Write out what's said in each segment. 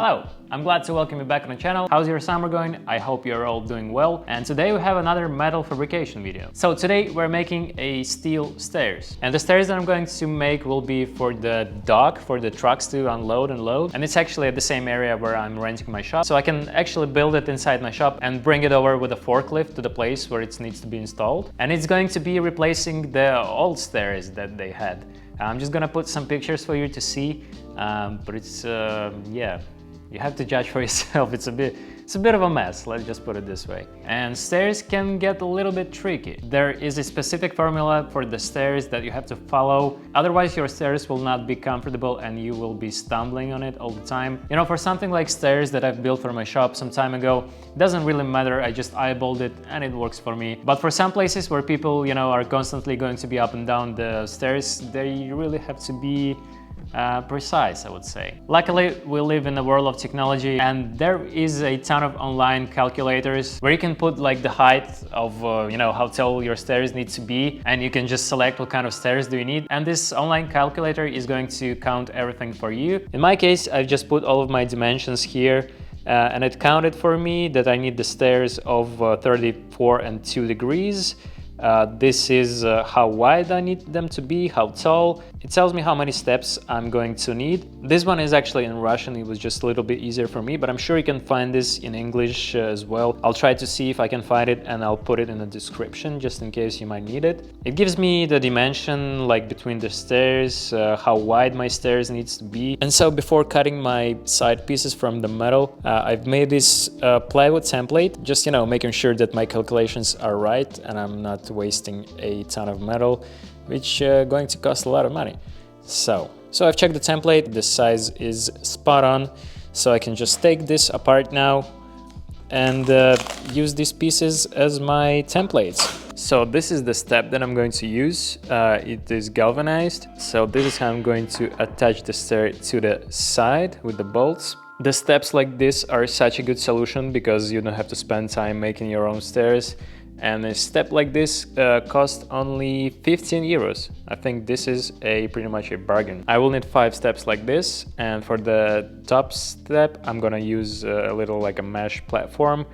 Hello, I'm glad to welcome you back on the channel. How's your summer going? I hope you're all doing well. And today we have another metal fabrication video. So today we're making a steel stairs. And the stairs that I'm going to make will be for the dock, for the trucks to unload and load. And it's actually at the same area where I'm renting my shop. So I can actually build it inside my shop and bring it over with a forklift to the place where it needs to be installed. And it's going to be replacing the old stairs that they had. I'm just gonna put some pictures for you to see, but it's, yeah. You have to judge for yourself. It's a bit of a mess, let's just put it this way. And stairs can get a little bit tricky. There is a specific formula for the stairs that you have to follow. Otherwise, your stairs will not be comfortable and you will be stumbling on it all the time. You know, for something like stairs that I've built for my shop some time ago, it doesn't really matter. I just eyeballed it and it works for me. But for some places where people, you know, are constantly going to be up and down the stairs, they really have to be precise, I would say. Luckily, we live in a world of technology and there is a ton of online calculators where you can put like the height of, you know, how tall your stairs need to be, and you can just select what kind of stairs do you need. And this online calculator is going to count everything for you. In my case, I've just put all of my dimensions here and it counted for me that I need the stairs of 34 and 2 degrees. This is how wide I need them to be, how tall. It tells me how many steps I'm going to need. This one is actually in Russian, it was just a little bit easier for me, but I'm sure you can find this in English as well. I'll try to see if I can find it and I'll put it in the description just in case you might need it. It gives me the dimension like between the stairs, how wide my stairs needs to be. And so before cutting my side pieces from the metal, I've made this plywood template, just, you know, making sure that my calculations are right and I'm not wasting a ton of metal, which going to cost a lot of money. So I've checked the template, the size is spot on, so I can just take this apart now and use these pieces as my templates. So this is the step that I'm going to use. It is galvanized, so this is how I'm going to attach the stair to the side with the bolts. The steps like this are such a good solution because you don't have to spend time making your own stairs. And a step like this costs only 15 euros. I think this is pretty much a bargain. I will need 5 steps like this, and for the top step I'm gonna use a little like a mesh platform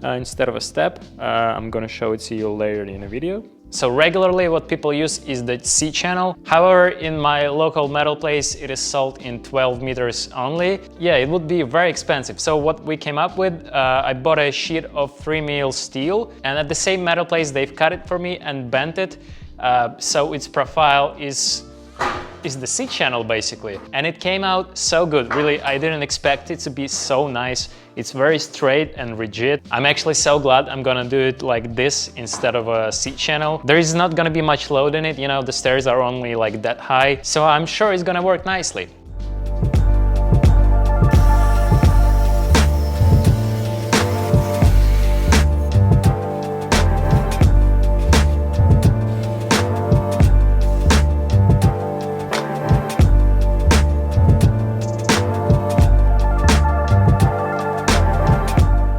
instead of a step. I'm gonna show it to you later in a video. So regularly what people use is the C-channel. However, in my local metal place, it is sold in 12 meters only. Yeah, it would be very expensive. So what we came up with, I bought a sheet of 3mm steel, and at the same metal place, they've cut it for me and bent it. So its profile is the C-channel basically. And it came out so good, really. I didn't expect it to be so nice. It's very straight and rigid. I'm actually so glad I'm gonna do it like this instead of a C-channel. There is not gonna be much load in it, you know, the stairs are only like that high. So I'm sure it's gonna work nicely.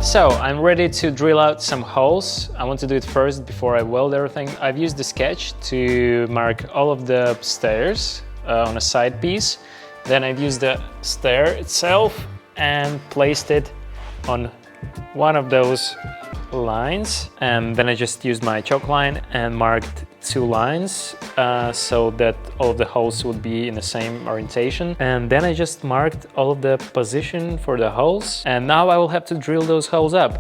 So I'm ready to drill out some holes. I want to do it first before I weld everything. I've used the sketch to mark all of the stairs on a side piece. Then I've used the stair itself and placed it on one of those lines. And then I just used my chalk line and marked 2 lines so that all of the holes would be in the same orientation. And then I just marked all of the position for the holes. And now I will have to drill those holes up.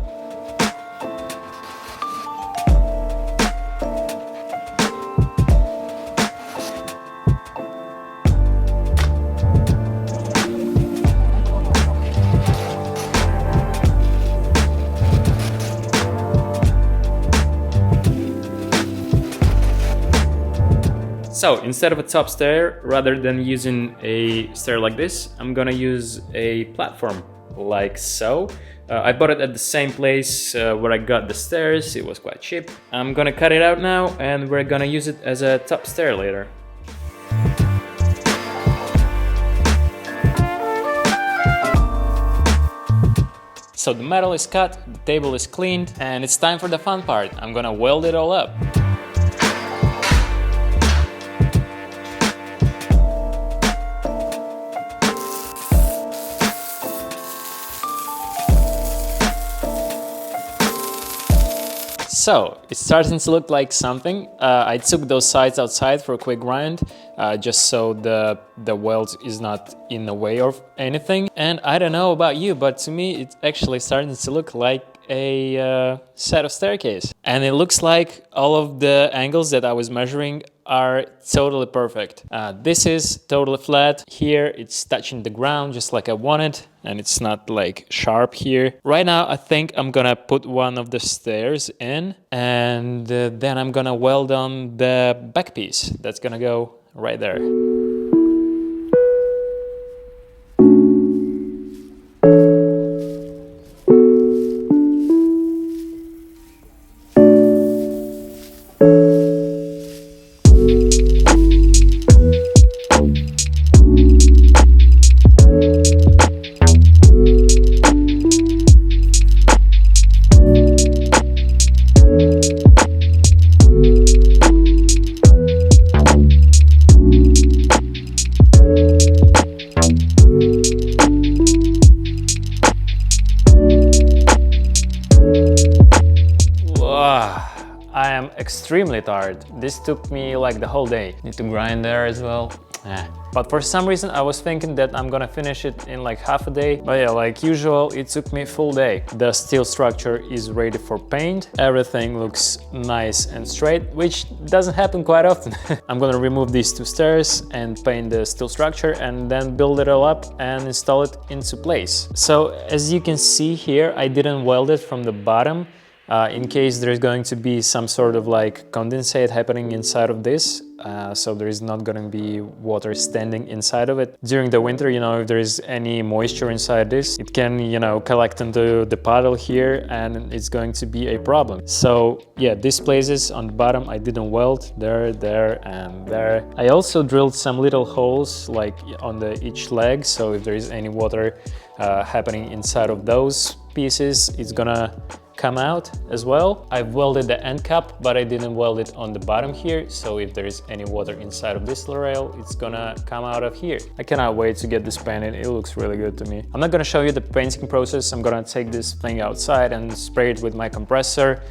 So instead of a top stair, rather than using a stair like this, I'm gonna use a platform like so. I bought it at the same place where I got the stairs. It was quite cheap. I'm gonna cut it out now and we're gonna use it as a top stair later. So the metal is cut, the table is cleaned, and it's time for the fun part. I'm gonna weld it all up. So it's starting to look like something. I took those sides outside for a quick grind, just so the weld is not in the way of anything. And I don't know about you, but to me it's actually starting to look like a set of staircase. And it looks like all of the angles that I was measuring are totally perfect. This is totally flat. Here it's touching the ground just like I wanted, and it's not like sharp here. Right now I think I'm gonna put one of the stairs in, and then I'm gonna weld on the back piece that's gonna go right there. I am extremely tired. This took me like the whole day. Need to grind there as well. But for some reason I was thinking that I'm gonna finish it in like half a day. But yeah, like usual, it took me a full day. The steel structure is ready for paint. Everything looks nice and straight, which doesn't happen quite often. I'm gonna remove these two stairs and paint the steel structure and then build it all up and install it into place. So as you can see here, I didn't weld it from the bottom. In case there's going to be some sort of like condensate happening inside of this, so there is not going to be water standing inside of it. During the winter, you know, if there is any moisture inside this, it can, you know, collect into the puddle here and it's going to be a problem. So yeah, these places on the bottom I didn't weld, there, there and there. I also drilled some little holes like on each leg, so if there is any water happening inside of those pieces, it's gonna come out as well. I've welded the end cap, but I didn't weld it on the bottom here, so if there is any water inside of this rail, it's gonna come out of here. I cannot wait to get this painted. It looks really good to me. I'm not gonna show you the painting process. I'm gonna take this thing outside and spray it with my compressor,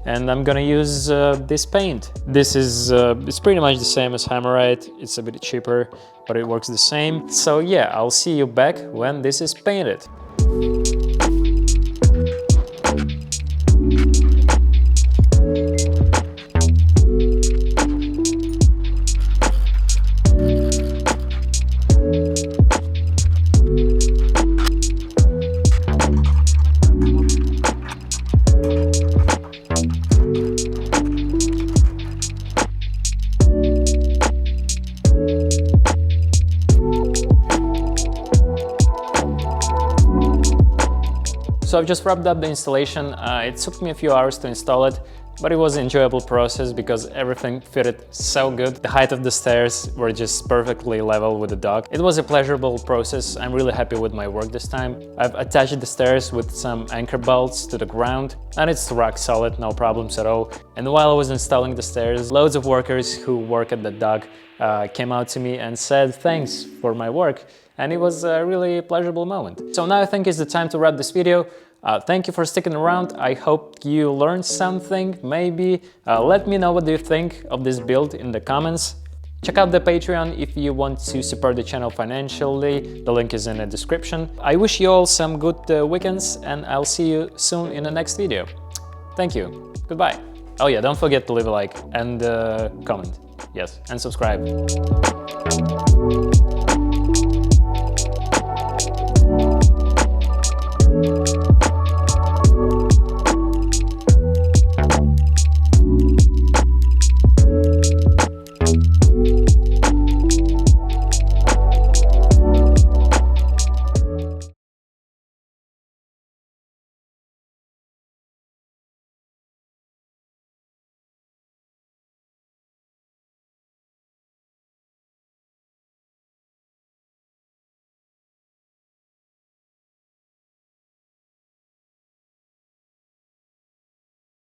and I'm gonna use this paint. This is it's pretty much the same as Hammerite. It's a bit cheaper, but it works the same. So yeah, I'll see you back when this is painted. So I've just wrapped up the installation. It took me a few hours to install it, but it was an enjoyable process because everything fitted so good. The height of the stairs were just perfectly level with the dock. It was a pleasurable process. I'm really happy with my work this time. I've attached the stairs with some anchor bolts to the ground, and it's rock solid, no problems at all. And while I was installing the stairs, loads of workers who work at the dock came out to me and said thanks for my work. And it was a really pleasurable moment. So now I think it's the time to wrap this video. Thank you for sticking around. I hope you learned something, maybe. Let me know what do you think of this build in the comments. Check out the Patreon if you want to support the channel financially. The link is in the description. I wish you all some good weekends, and I'll see you soon in the next video. Thank you. Goodbye. Oh yeah, don't forget to leave a like and comment. Yes, and subscribe.